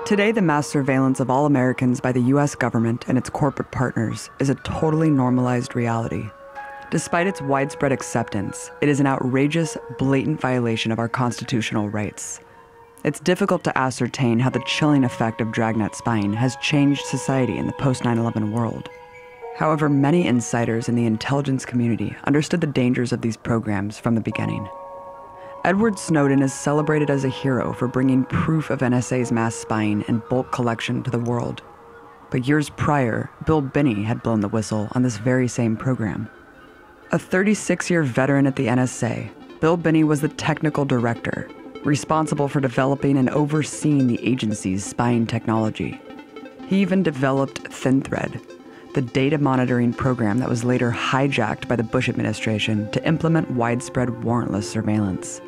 Today, the mass surveillance of all Americans by the US government and its corporate partners is a totally normalized reality. Despite its widespread acceptance, it is an outrageous, blatant violation of our constitutional rights. It's difficult to ascertain how the chilling effect of dragnet spying has changed society in the post-9/11 world. However, many insiders in the intelligence community understood the dangers of these programs from the beginning. Edward Snowden is celebrated as a hero for bringing proof of NSA's mass spying and bulk collection to the world. But years prior, Bill Binney had blown the whistle on this very same program. A 36-year veteran at the NSA, Bill Binney was the technical director, responsible for developing and overseeing the agency's spying technology. He even developed ThinThread, the data monitoring program that was later hijacked by the Bush administration to implement widespread warrantless surveillance.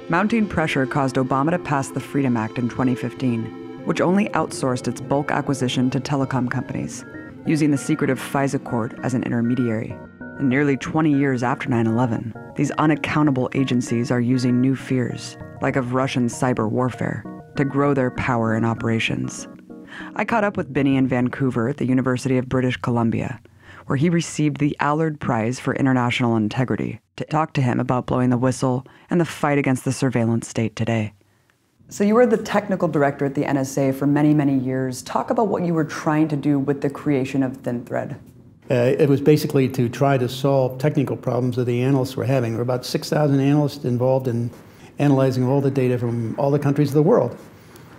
Mounting pressure caused Obama to pass the Freedom Act in 2015, which only outsourced its bulk acquisition to telecom companies, using the secretive FISA court as an intermediary. And nearly 20 years after 9/11, these unaccountable agencies are using new fears, like of Russian cyber warfare, to grow their power and operations. I caught up with Binney in Vancouver at the University of British Columbia, where he received the Allard Prize for International Integrity, to talk to him about blowing the whistle and the fight against the surveillance state today. So you were the technical director at the NSA for many, many years. Talk about what you were trying to do with the creation of ThinThread. It was basically to try to solve technical problems that the analysts were having. There were about 6,000 analysts involved in analyzing all the data from all the countries of the world.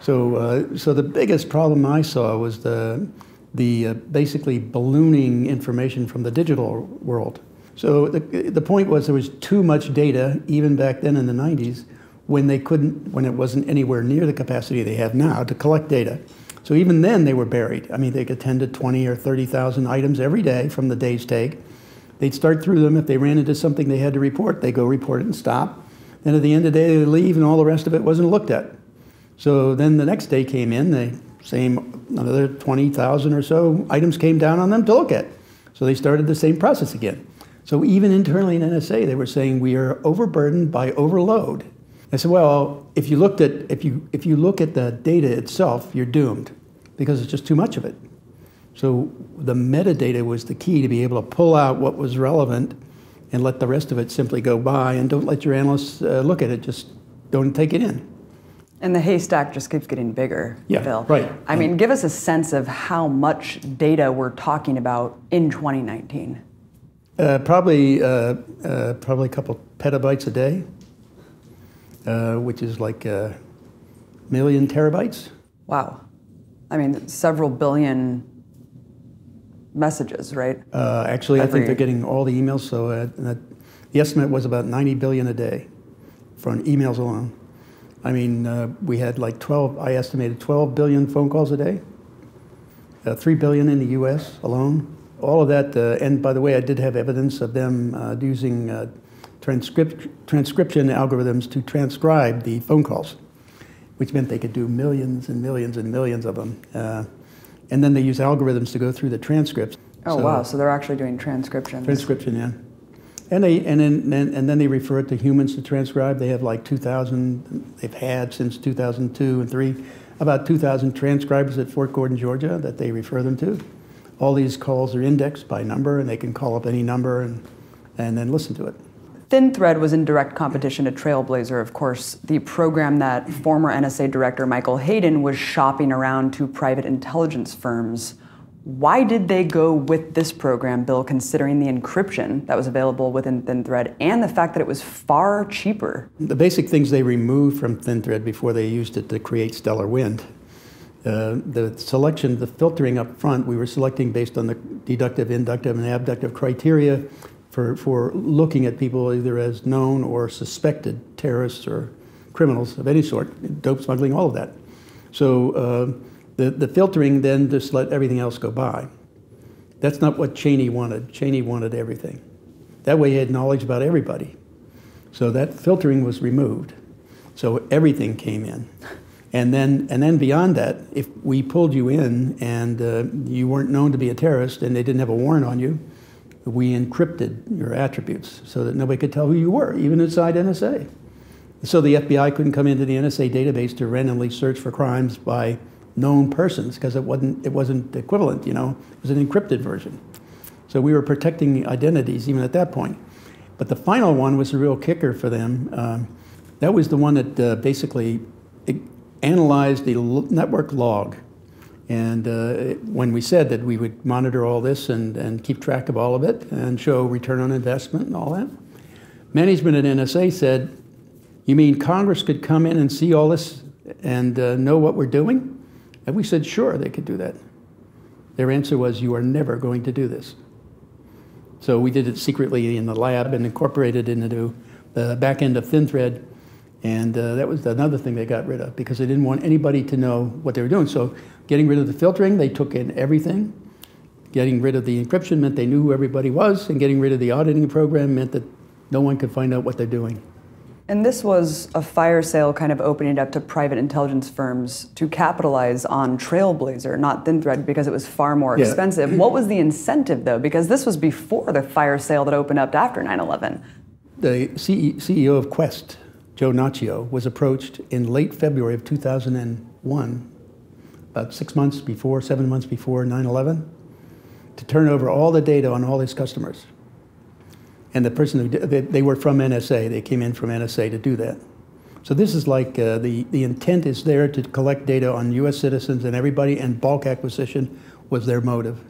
So the biggest problem I saw was the basically ballooning information from the digital world. So the point was there was too much data, even back then in the 90s, when it wasn't anywhere near the capacity they have now to collect data. So even then they were buried. I mean, they could tend to 20 or 30,000 items every day from the day's take. They'd start through them. If they ran into something they had to report, they go report it and stop. Then at the end of the day, they leave and all the rest of it wasn't looked at. So then the next day came in, the same another 20,000 or so items came down on them to look at. So they started the same process again. So even internally in NSA, they were saying we are overburdened by overload. I said, well, if you look at the data itself, you're doomed because it's just too much of it. So the metadata was the key to be able to pull out what was relevant and let the rest of it simply go by, and don't let your analysts look at it, just don't take it in. And the haystack just keeps getting bigger, Bill. Right. I mean, give us a sense of how much data we're talking about in 2019. Probably a couple petabytes a day, which is like a million terabytes. Wow. I mean, several billion messages, right? Actually, I think they're getting all the emails, so the estimate was about 90 billion a day for emails alone. I mean, we had like I estimated 12 billion phone calls a day, 3 billion in the US alone. All of that, and by the way, I did have evidence of them using transcription algorithms to transcribe the phone calls, which meant they could do millions and millions and millions of them. And then they use algorithms to go through the transcripts. Oh, wow, so they're actually doing transcription. Transcription, yeah. And then they refer it to humans to transcribe. They have like 2,000, they've had since 2002 and 3, about 2,000 transcribers at Fort Gordon, Georgia, that they refer them to. All these calls are indexed by number, and they can call up any number and then listen to it. ThinThread was in direct competition to Trailblazer, of course, the program that former NSA Director Michael Hayden was shopping around to private intelligence firms. Why did they go with this program, Bill, considering the encryption that was available within ThinThread and the fact that it was far cheaper? The basic things they removed from ThinThread before they used it to create Stellar Wind. The selection, the filtering up front, we were selecting based on the deductive, inductive, and abductive criteria for looking at people either as known or suspected terrorists or criminals of any sort, dope smuggling, all of that. So the filtering then just let everything else go by. That's not what Cheney wanted. Cheney wanted everything. That way he had knowledge about everybody. So that filtering was removed. So everything came in. And then beyond that, if we pulled you in and you weren't known to be a terrorist and they didn't have a warrant on you, we encrypted your attributes so that nobody could tell who you were, even inside NSA. So the FBI couldn't come into the NSA database to randomly search for crimes by known persons because it wasn't equivalent, It was an encrypted version. So we were protecting identities even at that point. But the final one was the real kicker for them. That was the one that basically analyzed the network log. And when we said that we would monitor all this and keep track of all of it and show return on investment and all that, management at NSA said, "You mean Congress could come in and see all this and know what we're doing?" And we said, sure, they could do that. Their answer was, "You are never going to do this." So we did it secretly in the lab and incorporated it into the back end of ThinThread. And that was another thing they got rid of because they didn't want anybody to know what they were doing. So getting rid of the filtering, they took in everything. Getting rid of the encryption meant they knew who everybody was. And getting rid of the auditing program meant that no one could find out what they're doing. And this was a fire sale kind of opening it up to private intelligence firms to capitalize on Trailblazer, not ThinThread, because it was far more expensive. What was the incentive, though? Because this was before the fire sale that opened up after 9/11. The CEO of Quest, Joe Naccio, was approached in late February of 2001, about 7 months before 9/11, to turn over all the data on all his customers. And the person who did, they were from NSA. They came in from NSA to do that. So this is like the intent is there to collect data on U.S. citizens and everybody, and bulk acquisition was their motive.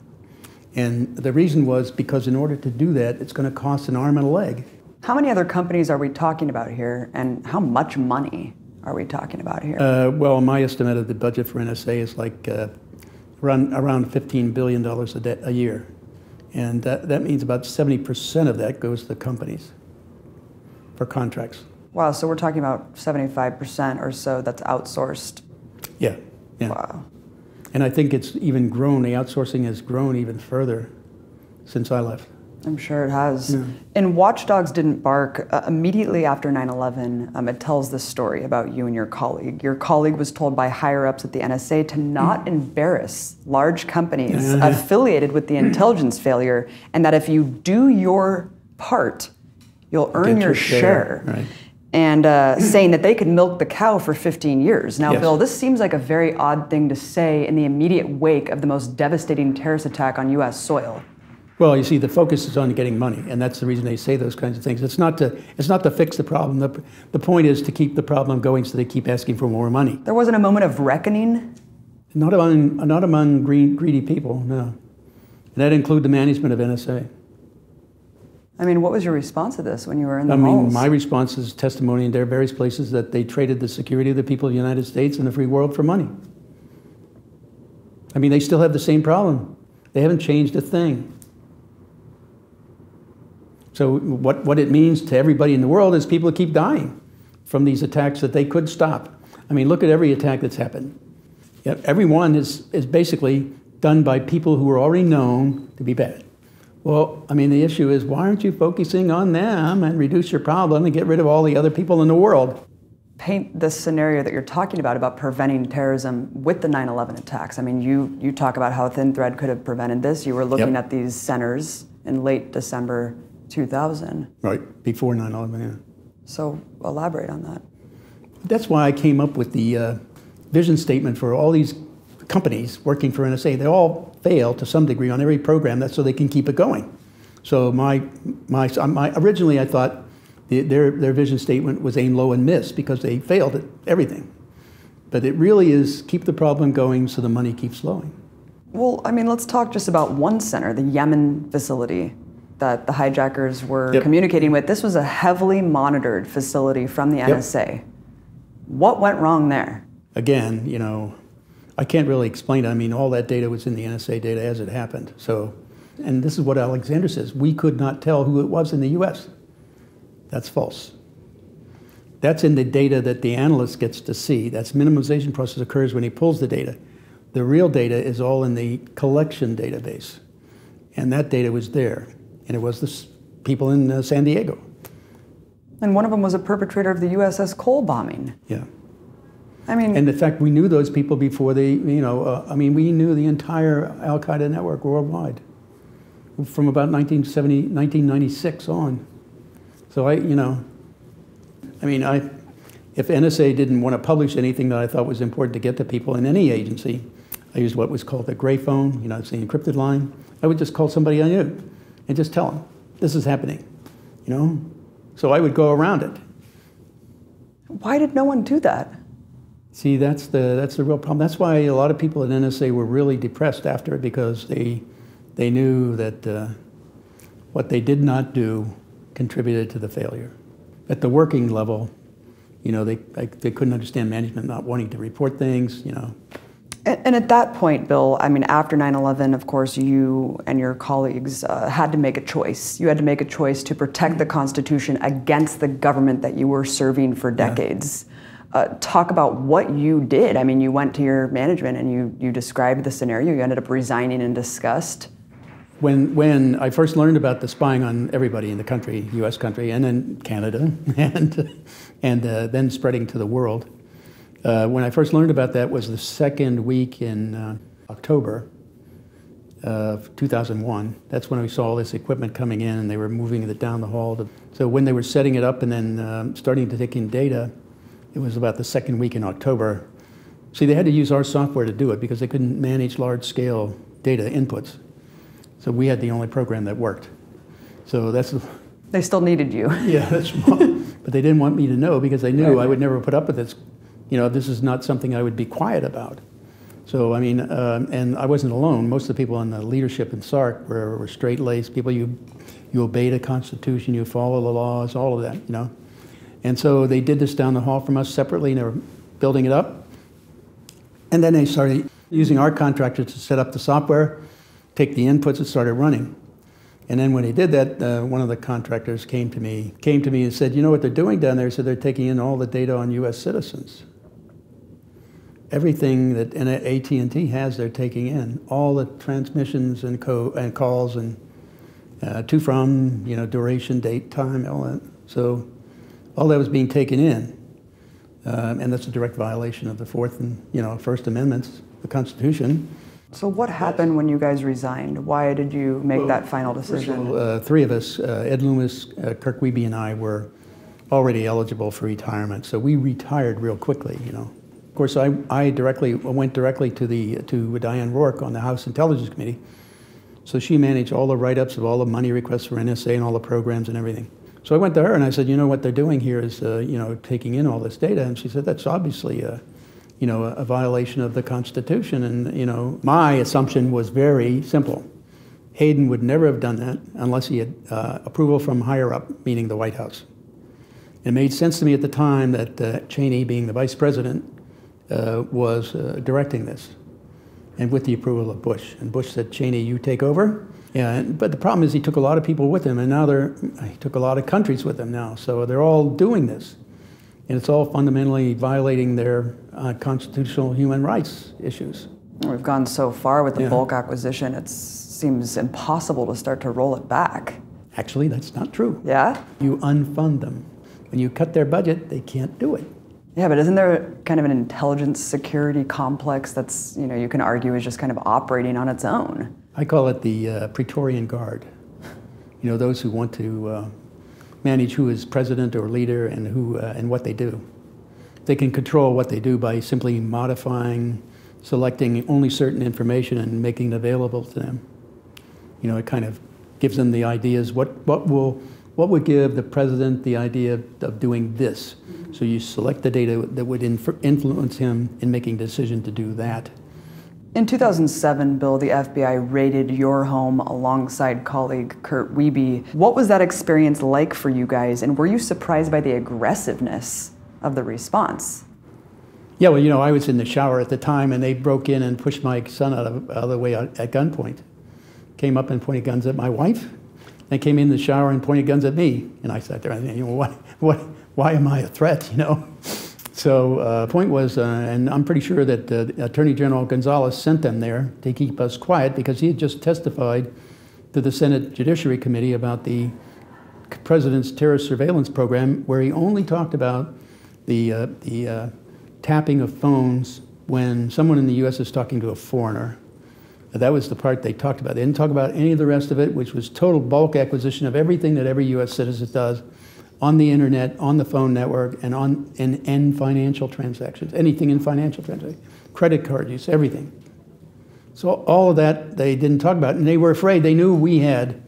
And the reason was because in order to do that, it's going to cost an arm and a leg. How many other companies are we talking about here, and how much money are we talking about here? Well, my estimate of the budget for NSA is like around $15 billion a year. And that means about 70% of that goes to companies for contracts. Wow, so we're talking about 75% or so that's outsourced. Yeah. Wow. And I think it's even grown, the outsourcing has grown even further since I left. I'm sure it has. Yeah. In Watchdogs Didn't Bark, immediately after 9/11, it tells this story about you and your colleague. Your colleague was told by higher-ups at the NSA to not embarrass large companies affiliated with the intelligence failure, and that if you do your part, you'll earn your share. Right. And saying that they could milk the cow for 15 years. Now, Yes. Bill, this seems like a very odd thing to say in the immediate wake of the most devastating terrorist attack on U.S. soil. Well, you see, the focus is on getting money, and that's the reason they say those kinds of things. It's not to fix the problem. The point is to keep the problem going so they keep asking for more money. There wasn't a moment of reckoning? Not among greedy people, no. And that include the management of NSA. I mean, what was your response to this when you were in the halls? My response is testimony in their various places that they traded the security of the people of the United States and the free world for money. I mean, they still have the same problem. They haven't changed a thing. So what it means to everybody in the world is people keep dying from these attacks that they could stop. I mean, look at every attack that's happened. Yep, every one is basically done by people who are already known to be bad. Well, I mean, the issue is, why aren't you focusing on them and reduce your problem and get rid of all the other people in the world? Paint this scenario that you're talking about preventing terrorism with the 9/11 attacks. I mean, you talk about how ThinThread could have prevented this. You were looking at these centers in late December 2000. Right, before 9/11, yeah. So elaborate on that. That's why I came up with the vision statement for all these companies working for NSA. They all fail to some degree on every program, that's so they can keep it going. So originally I thought their vision statement was aim low and miss because they failed at everything. But it really is keep the problem going so the money keeps flowing. Well, I mean, let's talk just about one center, the Yemen facility that the hijackers were communicating with. This was a heavily monitored facility from the NSA. What went wrong there? Again, I can't really explain it. I mean, all that data was in the NSA data as it happened. So, and this is what Alexander says, we could not tell who it was in the US. That's false. That's in the data that the analyst gets to see. That's minimization process occurs when he pulls the data. The real data is all in the collection database. And that data was there. And it was the people in San Diego. And one of them was a perpetrator of the USS Cole bombing. Yeah. I mean, and in fact, we knew those people before they, we knew the entire Al-Qaeda network worldwide from about 1996 on. So I If NSA didn't want to publish anything that I thought was important to get to people in any agency, I used what was called the gray phone, you know, it's the encrypted line. I would just call somebody I knew and just tell them, this is happening, you know? So I would go around it. Why did no one do that? See, that's the real problem. That's why a lot of people at NSA were really depressed after it, because they knew that what they did not do contributed to the failure. At the working level, you know, they couldn't understand management not wanting to report things, you know. And at that point, Bill, I mean, after 9/11, of course, you and your colleagues had to make a choice. You had to make a choice to protect the Constitution against the government that you were serving for decades. Talk about what you did. I mean, you went to your management and you described the scenario. You ended up resigning in disgust. When I first learned about the spying on everybody in the country, U.S. country, and then Canada, and then spreading to the world, when I first learned about that was the second week in October of 2001. That's when we saw all this equipment coming in, and they were moving it down the hall. So when they were setting it up and then starting to take in data, it was about the second week in October. See, they had to use our software to do it because they couldn't manage large-scale data inputs. So we had the only program that worked. So that's... They still needed you. Yeah, that's but they didn't want me to know because they knew I would never put up with this. You know, this is not something I would be quiet about. So, I mean, and I wasn't alone. Most of the people in the leadership in SARC were straight-laced people. You obey the Constitution, you follow the laws, all of that, you know. And so they did this down the hall from us separately, and they were building it up. And then they started using our contractors to set up the software, take the inputs, and started running. And then when they did that, one of the contractors came to me and said, you know what they're doing down there? He said they're taking in all the data on U.S. citizens. Everything that AT&T has, they're taking in. All the transmissions and calls and to, from, you know, duration, date, time, all that. So all that was being taken in. And that's a direct violation of the First Amendments, the Constitution. So what happened when you guys resigned? Why did you make that final decision? Well, three of us, Ed Loomis, Kirk Wiebe, and I were already eligible for retirement. So we retired real quickly, you know. Of course, I went directly to Diane Rourke on the House Intelligence Committee. So she managed all the write-ups of all the money requests for NSA and all the programs and everything. So I went to her and I said, you know, what they're doing here is, you know, taking in all this data. And she said, that's obviously you know, a violation of the Constitution. And, you know, my assumption was very simple. Hayden would never have done that unless he had approval from higher up, meaning the White House. It made sense to me at the time that Cheney, being the vice president, was directing this, and with the approval of Bush. And Bush said, Cheney, you take over. Yeah, but the problem is he took a lot of people with him, and now he took a lot of countries with him now. So they're all doing this. And it's all fundamentally violating their constitutional human rights issues. We've gone so far with the bulk acquisition, it seems impossible to start to roll it back. Actually, that's not true. Yeah? You unfund them. When you cut their budget, they can't do it. Yeah, but isn't there kind of an intelligence security complex that's, you know, you can argue is just kind of operating on its own? I call it the Praetorian Guard. You know, those who want to manage who is president or leader and who and what they do. They can control what they do by simply modifying, selecting only certain information and making it available to them. You know, it kind of gives them the ideas. What would give the president the idea of doing this? So you select the data that would influence him in making a decision to do that. In 2007, Bill, the FBI raided your home alongside colleague Kurt Wiebe. What was that experience like for you guys, and were you surprised by the aggressiveness of the response? Yeah, well, you know, I was in the shower at the time, and they broke in and pushed my son out of the way at gunpoint. Came up and pointed guns at my wife. They came in the shower and pointed guns at me, and I sat there and, you know, why am I a threat, you know? So point was, and I'm pretty sure that Attorney General Gonzalez sent them there to keep us quiet because he had just testified to the Senate Judiciary Committee about the president's terrorist surveillance program, where he only talked about the tapping of phones when someone in the U.S. is talking to a foreigner. That was the part they talked about. They didn't talk about any of the rest of it, which was total bulk acquisition of everything that every U.S. citizen does on the internet, on the phone network, and in financial transactions, anything in financial transactions, credit card use, everything. So all of that they didn't talk about, and they were afraid. They knew we had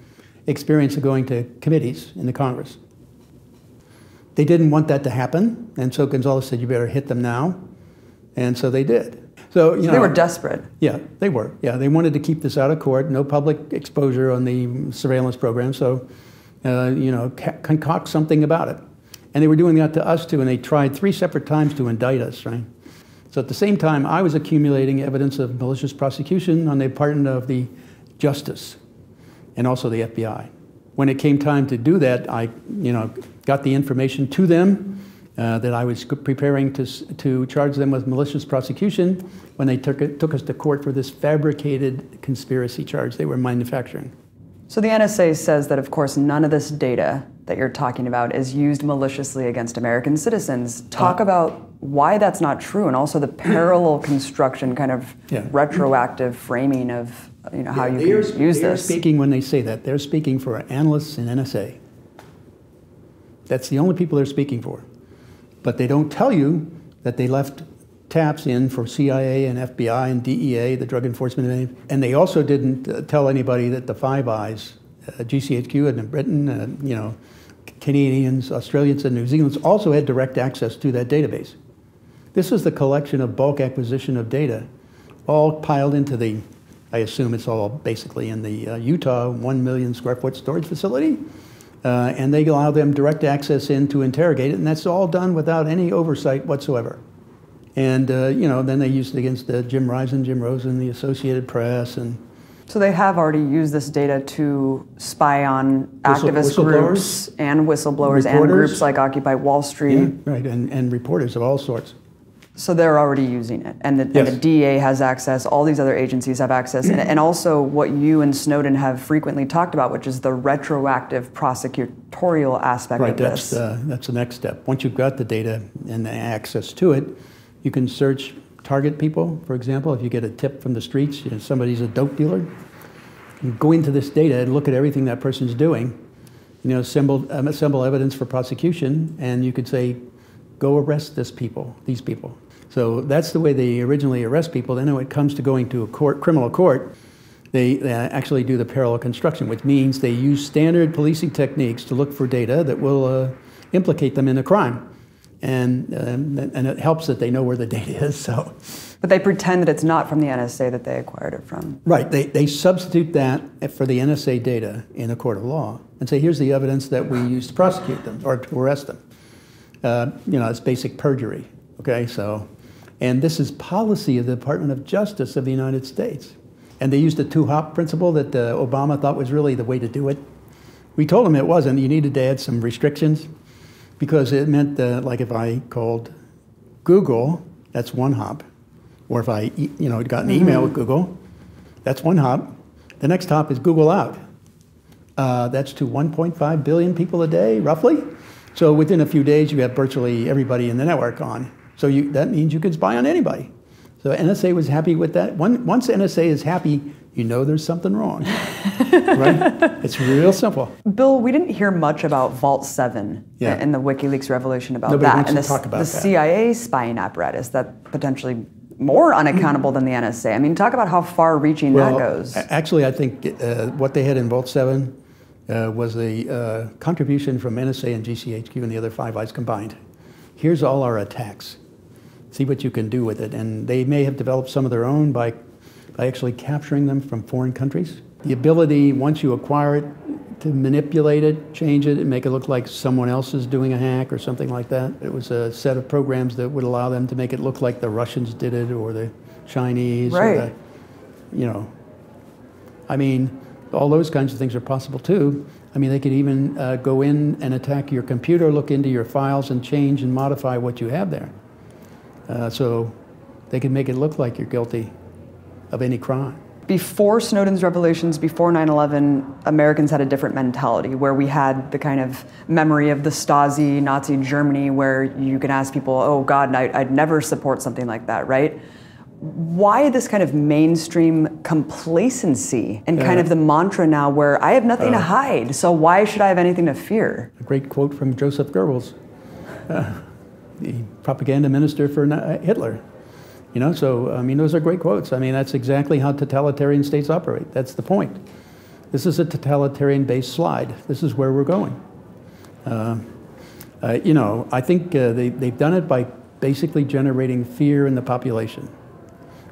experience of going to committees in the Congress. They didn't want that to happen, and so Gonzales said, you better hit them now, and so they did. So they were desperate. Yeah, they were. Yeah, they wanted to keep this out of court, no public exposure on the surveillance program, so concoct something about it. And they were doing that to us too, and they tried 3 separate times to indict us, right? So at the same time, I was accumulating evidence of malicious prosecution on the part of the justice and also the FBI. When it came time to do that, I got the information to them that I was preparing to charge them with malicious prosecution when they took us to court for this fabricated conspiracy charge they were manufacturing. So the NSA says that, of course, none of this data that you're talking about is used maliciously against American citizens. Talk about why that's not true, and also the parallel construction, kind of retroactive framing of how you can use this. They're speaking when they say that. They're speaking for analysts in NSA. That's the only people they're speaking for. But they don't tell you that they left taps in for CIA and FBI and DEA, the Drug Enforcement, and they also didn't tell anybody that the Five Eyes, GCHQ and Britain, Canadians, Australians, and New Zealanders also had direct access to that database. This is the collection of bulk acquisition of data, all piled into the, I assume it's all basically in the Utah 1 million square foot storage facility. And they allow them direct access in to interrogate it, and that's all done without any oversight whatsoever. And then they used it against Jim Rosen, the Associated Press, and so they have already used this data to spy on activist groups and whistleblowers and groups like Occupy Wall Street. Yeah, right, and reporters of all sorts. So they're already using it, and the DEA has access, all these other agencies have access, and also what you and Snowden have frequently talked about, which is the retroactive prosecutorial aspect of this. Right, that's the next step. Once you've got the data and the access to it, you can search target people, for example. If you get a tip from the streets, somebody's a dope dealer, you go into this data and look at everything that person's doing, assemble evidence for prosecution, and you could say, go arrest these people. So that's the way they originally arrest people. Then when it comes to going to a criminal court, they actually do the parallel construction, which means they use standard policing techniques to look for data that will implicate them in a crime. And it helps that they know where the data is. So, but they pretend that it's not from the NSA that they acquired it from. Right. They substitute that for the NSA data in a court of law and say, here's the evidence that we used to prosecute them or to arrest them. It's basic perjury. Okay, so, and this is policy of the Department of Justice of the United States. And they used the two-hop principle that Obama thought was really the way to do it. We told him it wasn't. You needed to add some restrictions because it meant like if I called Google, that's one hop. Or if I got an email with Google, that's one hop. The next hop is Google out. That's to 1.5 billion people a day, roughly. So within a few days, you have virtually everybody in the network on. So that means you can spy on anybody. So NSA was happy with that. Once NSA is happy, there's something wrong, right? It's real simple. Bill, we didn't hear much about Vault 7 and the WikiLeaks revelation about Nobody that. wants And to talk about the CIA spying apparatus that potentially more unaccountable than the NSA. I mean, talk about how far-reaching that goes. Actually, I think what they had in Vault 7 was a contribution from NSA and GCHQ and the other Five Eyes combined. Here's all our attacks. See what you can do with it. And they may have developed some of their own by actually capturing them from foreign countries. The ability, once you acquire it, to manipulate it, change it, and make it look like someone else is doing a hack or something like that. It was a set of programs that would allow them to make it look like the Russians did it or the Chinese. Right. Or I mean, all those kinds of things are possible too. I mean, they could even go in and attack your computer, look into your files, and change and modify what you have there. So they could make it look like you're guilty of any crime. Before Snowden's revelations, before 9/11, Americans had a different mentality where we had the kind of memory of the Stasi, Nazi Germany, where you can ask people, oh God, I'd never support something like that, right? Why this kind of mainstream complacency and kind of the mantra now where I have nothing to hide, so why should I have anything to fear? A great quote from Joseph Goebbels, the propaganda minister for Hitler. You know, so, I mean, those are great quotes. I mean, that's exactly how totalitarian states operate. That's the point. This is a totalitarian-based slide. This is where we're going. You know, I think they've done it by basically generating fear in the population.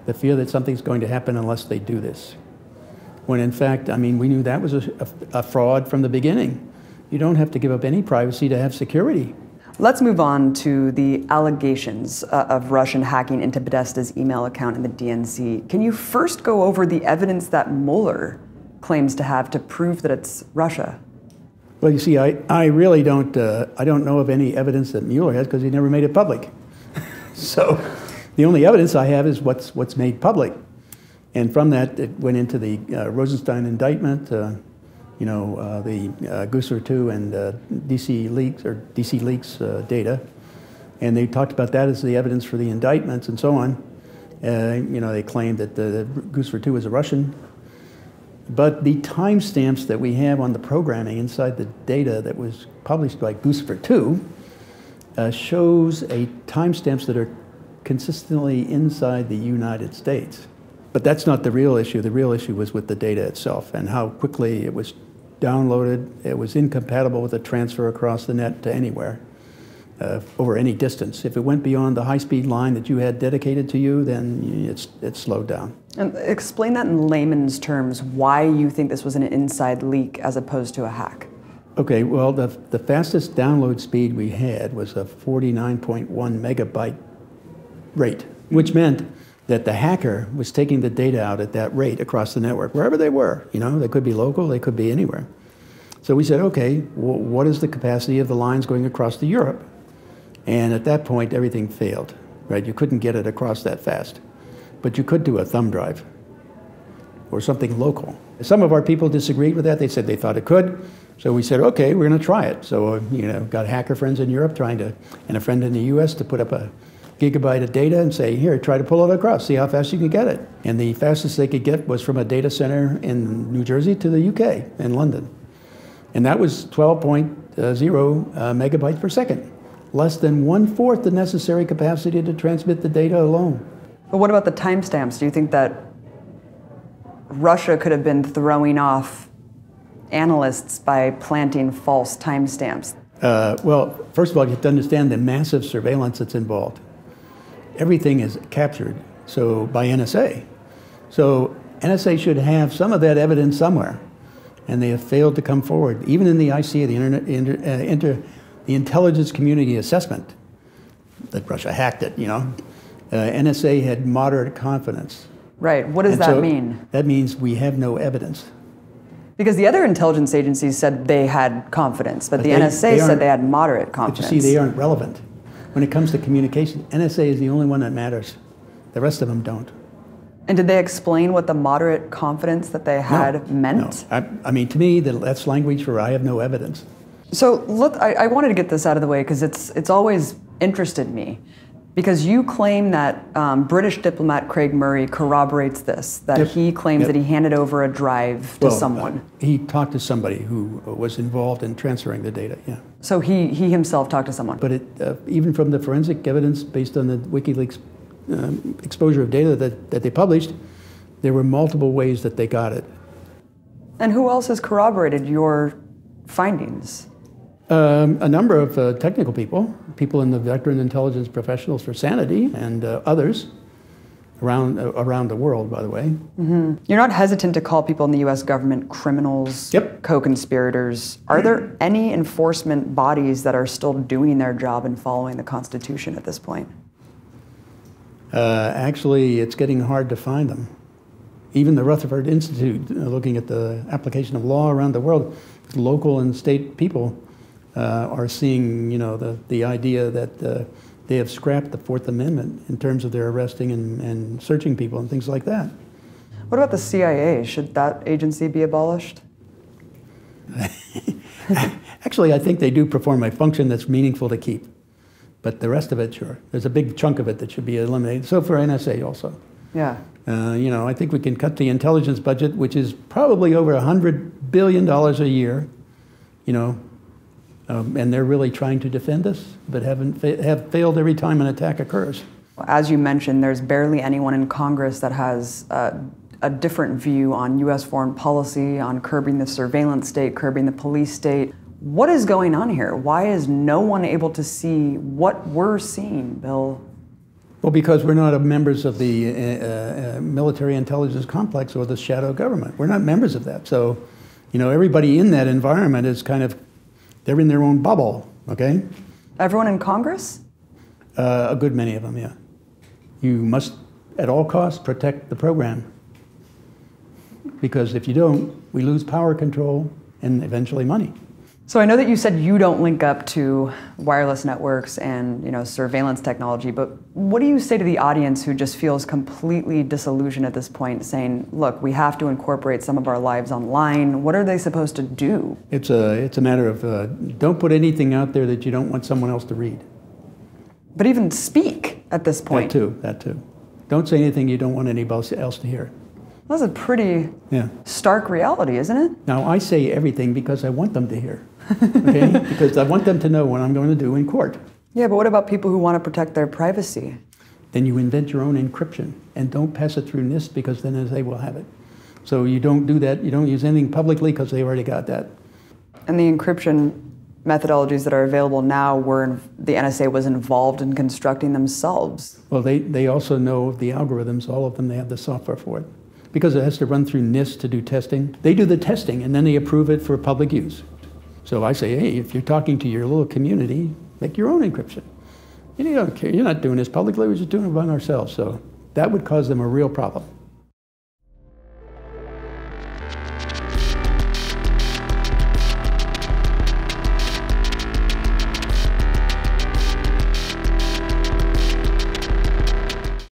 The fear that something's going to happen unless they do this. When in fact, I mean, we knew that was a fraud from the beginning. You don't have to give up any privacy to have security. Let's move on to the allegations of Russian hacking into Podesta's email account in the DNC. Can you first go over the evidence that Mueller claims to have to prove that it's Russia? Well, you see, I really don't know of any evidence that Mueller has because he never made it public. So the only evidence I have is what's made public. And from that, it went into the Rosenstein indictment, you know, the Gooser 2 and DC leaks data. And they talked about that as the evidence for the indictments and so on. You know, they claimed that the Gooser 2 was a Russian. But the timestamps that we have on the programming inside the data that was published by Gooser 2 shows timestamps that are consistently inside the United States. But that's not the real issue. The real issue was with the data itself and how quickly it was downloaded. It was incompatible with a transfer across the net to anywhere, over any distance. If it went beyond the high-speed line that you had dedicated to you, then it slowed down. And explain that in layman's terms, why you think this was an inside leak as opposed to a hack. Okay, well, the fastest download speed we had was a 49.1 megabyte rate, which meant that the hacker was taking the data out at that rate across the network, wherever they were. You know, they could be local, they could be anywhere. So we said, okay, well, what is the capacity of the lines going across to Europe? And at that point, everything failed, right? You couldn't get it across that fast. But you could do a thumb drive or something local. Some of our people disagreed with that. They said they thought it could. So we said, okay, we're going to try it. So, you know, got hacker friends in Europe and a friend in the US to put up a gigabyte of data and say, here, try to pull it across, see how fast you can get it. And the fastest they could get was from a data center in New Jersey to the UK, in London. And that was 12.0 megabytes per second, less than 1/4 the necessary capacity to transmit the data alone. But what about the timestamps? Do you think that Russia could have been throwing off analysts by planting false timestamps? Well, first of all, you have to understand the massive surveillance that's involved. Everything is captured by NSA. So NSA should have some of that evidence somewhere, and they have failed to come forward. Even in the IC, the intelligence community assessment, that Russia hacked it, you know, NSA had moderate confidence. Right. What does that mean? That means we have no evidence. Because the other intelligence agencies said they had confidence, but the NSA said they had moderate confidence. But you see, they aren't relevant. When it comes to communication, NSA is the only one that matters. The rest of them don't. And did they explain what the moderate confidence that they had meant? No. I mean, to me, that's language for I have no evidence. So look, I wanted to get this out of the way because it's always interested me. Because you claim that British diplomat Craig Murray corroborates this, that he claims that he handed over a drive to someone. He talked to somebody who was involved in transferring the data, yeah. So he himself talked to someone? But even from the forensic evidence based on the WikiLeaks exposure of data that they published, there were multiple ways that they got it. And who else has corroborated your findings? A number of technical people in the veteran intelligence professionals for sanity, and others around the world, by the way. Mm-hmm. You're not hesitant to call people in the U.S. government criminals, co-conspirators. Are there any enforcement bodies that are still doing their job and following the Constitution at this point? Actually, it's getting hard to find them. Even the Rutherford Institute, looking at the application of law around the world, local and state people are seeing, you know, the idea that they have scrapped the Fourth Amendment in terms of their arresting and searching people and things like that. What about the CIA? Should that agency be abolished? Actually, I think they do perform a function that's meaningful to keep. But the rest of it, sure. There's a big chunk of it that should be eliminated. So for NSA also. Yeah. I think we can cut the intelligence budget, which is probably over $100 billion a year, and they're really trying to defend us, but have failed every time an attack occurs. As you mentioned, there's barely anyone in Congress that has a different view on U.S. foreign policy, on curbing the surveillance state, curbing the police state. What is going on here? Why is no one able to see what we're seeing, Bill? Well, because we're not members of the military intelligence complex or the shadow government. We're not members of that. So, everybody in that environment is they're in their own bubble, okay? Everyone in Congress? A good many of them, yeah. You must, at all costs, protect the program. Because if you don't, we lose power control and eventually money. So I know that you said you don't link up to wireless networks and surveillance technology, but what do you say to the audience who just feels completely disillusioned at this point, saying, look, we have to incorporate some of our lives online? What are they supposed to do? It's a matter of don't put anything out there that you don't want someone else to read. But even speak at this point. That too. Don't say anything you don't want anybody else to hear. That's a pretty stark reality, isn't it? Now, I say everything because I want them to hear, okay? Because I want them to know what I'm going to do in court. Yeah, but what about people who want to protect their privacy? Then you invent your own encryption, and don't pass it through NIST because then NSA will have it. So you don't do that. You don't use anything publicly because they already got that. And the encryption methodologies that are available now the NSA was involved in constructing themselves. Well, they also know the algorithms, all of them, they have the software for it. Because it has to run through NIST to do testing. They do the testing, and then they approve it for public use. So I say, hey, if you're talking to your little community, make your own encryption. And you don't care. You're not doing this publicly. We're just doing it by ourselves. So that would cause them a real problem.